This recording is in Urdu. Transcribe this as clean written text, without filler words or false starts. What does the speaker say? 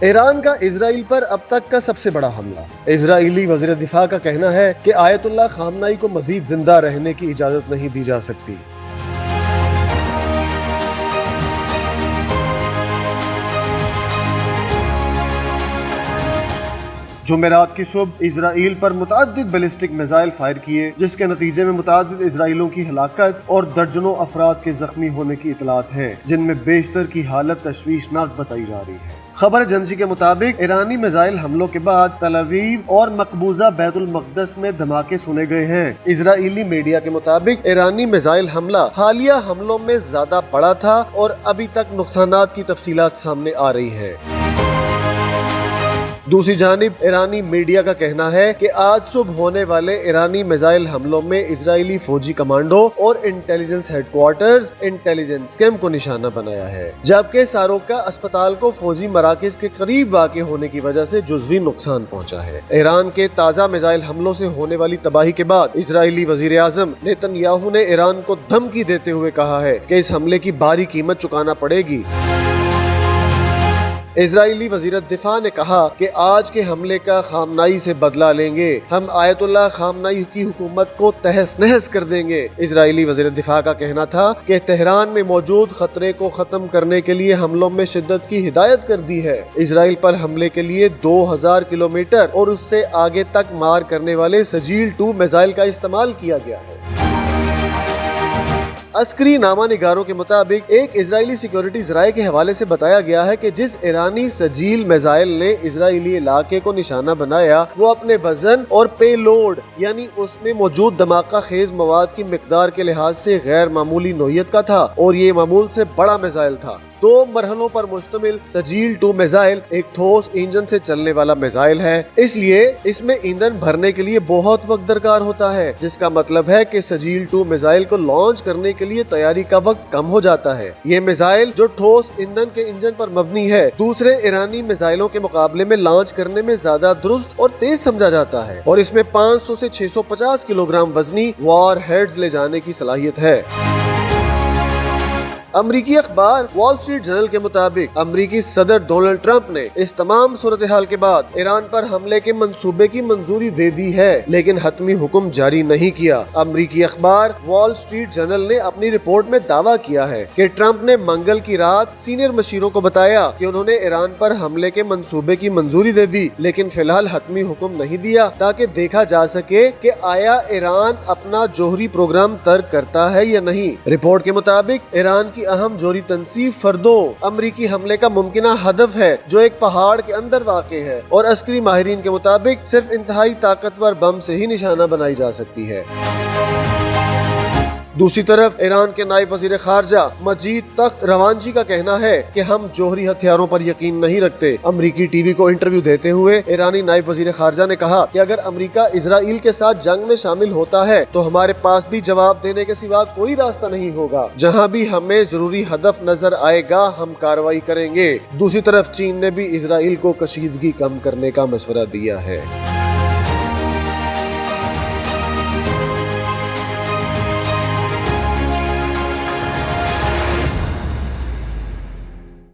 ایران کا اسرائیل پر اب تک کا سب سے بڑا حملہ۔ اسرائیلی وزیر دفاع کا کہنا ہے کہ آیت اللہ خامنائی کو مزید زندہ رہنے کی اجازت نہیں دی جا سکتی۔ جمعرات کی صبح اسرائیل پر متعدد بیلسٹک میزائل فائر کیے، جس کے نتیجے میں متعدد اسرائیلیوں کی ہلاکت اور درجنوں افراد کے زخمی ہونے کی اطلاعات ہیں، جن میں بیشتر کی حالت تشویشناک بتائی جا رہی ہے۔ خبر ایجنسی کے مطابق ایرانی میزائل حملوں کے بعد تل ابیب اور مقبوضہ بیت المقدس میں دھماکے سنے گئے ہیں۔ اسرائیلی میڈیا کے مطابق ایرانی میزائل حملہ حالیہ حملوں میں زیادہ بڑا تھا اور ابھی تک نقصانات کی تفصیلات سامنے آ رہی ہیں۔ دوسری جانب ایرانی میڈیا کا کہنا ہے کہ آج صبح ہونے والے ایرانی میزائل حملوں میں اسرائیلی فوجی کمانڈو اور intelligence headquarters intelligence camp کو نشانہ بنایا ہے، جبکہ ساروکا اسپتال کو فوجی مراکز کے قریب واقع ہونے کی وجہ سے جزوی نقصان پہنچا ہے۔ ایران کے تازہ میزائل حملوں سے ہونے والی تباہی کے بعد اسرائیلی وزیر اعظم نیتن یاہو نے ایران کو دھمکی دیتے ہوئے کہا ہے کہ اس حملے کی بھاری قیمت چکانا پڑے گی۔ اسرائیلی وزیر دفاع نے کہا کہ آج کے حملے کا خامنائی سے بدلہ لیں گے، ہم آیت اللہ خامنائی کی حکومت کو تہس نہس کر دیں گے۔ اسرائیلی وزیر دفاع کا کہنا تھا کہ تہران میں موجود خطرے کو ختم کرنے کے لیے حملوں میں شدت کی ہدایت کر دی ہے۔ اسرائیل پر حملے کے لیے 2000 کلومیٹر اور اس سے آگے تک مار کرنے والے سجیل 2 میزائل کا استعمال کیا گیا ہے۔ عسکری نامہ نگاروں کے مطابق ایک اسرائیلی سیکیورٹی ذرائع کے حوالے سے بتایا گیا ہے کہ جس ایرانی سجیل میزائل نے اسرائیلی علاقے کو نشانہ بنایا وہ اپنے وزن اور پے لوڈ یعنی اس میں موجود دھماکہ خیز مواد کی مقدار کے لحاظ سے غیر معمولی نوعیت کا تھا اور یہ معمول سے بڑا میزائل تھا۔ 2 مرحلوں پر مشتمل سجیل 2 میزائل ایک ٹھوس انجن سے چلنے والا میزائل ہے، اس لیے اس میں ایندھن بھرنے کے لیے بہت وقت درکار ہوتا ہے، جس کا مطلب ہے کہ سجیل 2 میزائل کو لانچ کرنے کے لیے تیاری کا وقت کم ہو جاتا ہے۔ یہ میزائل جو ٹھوس ایندھن کے انجن پر مبنی ہے دوسرے ایرانی میزائلوں کے مقابلے میں لانچ کرنے میں زیادہ درست اور تیز سمجھا جاتا ہے اور اس میں 500 سے 650 کلو گرام وزنی وار ہیڈز لے جانے کی صلاحیت ہے۔ امریکی اخبار وال اسٹریٹ جرنل کے مطابق امریکی صدر ڈونلڈ ٹرمپ نے اس تمام صورتحال کے بعد ایران پر حملے کے منصوبے کی منظوری دے دی ہے لیکن حتمی حکم جاری نہیں کیا۔ امریکی اخبار وال اسٹریٹ جرنل نے اپنی رپورٹ میں دعویٰ کیا ہے کہ ٹرمپ نے منگل کی رات سینئر مشیروں کو بتایا کہ انہوں نے ایران پر حملے کے منصوبے کی منظوری دے دی لیکن فی الحال حتمی حکم نہیں دیا تاکہ دیکھا جا سکے کہ آیا ایران اپنا جوہری پروگرام ترک کرتا ہے یا نہیں۔ رپورٹ کے مطابق ایران کی اہم جوہری تنصیب فردو امریکی حملے کا ممکنہ ہدف ہے جو ایک پہاڑ کے اندر واقع ہے اور عسکری ماہرین کے مطابق صرف انتہائی طاقتور بم سے ہی نشانہ بنائی جا سکتی ہے۔ دوسری طرف ایران کے نائب وزیر خارجہ مجید تخت روانجی کا کہنا ہے کہ ہم جوہری ہتھیاروں پر یقین نہیں رکھتے۔ امریکی ٹی وی کو انٹرویو دیتے ہوئے ایرانی نائب وزیر خارجہ نے کہا کہ اگر امریکہ اسرائیل کے ساتھ جنگ میں شامل ہوتا ہے تو ہمارے پاس بھی جواب دینے کے سوا کوئی راستہ نہیں ہوگا، جہاں بھی ہمیں ضروری ہدف نظر آئے گا ہم کارروائی کریں گے۔ دوسری طرف چین نے بھی اسرائیل کو کشیدگی کم کرنے کا مشورہ دیا ہے۔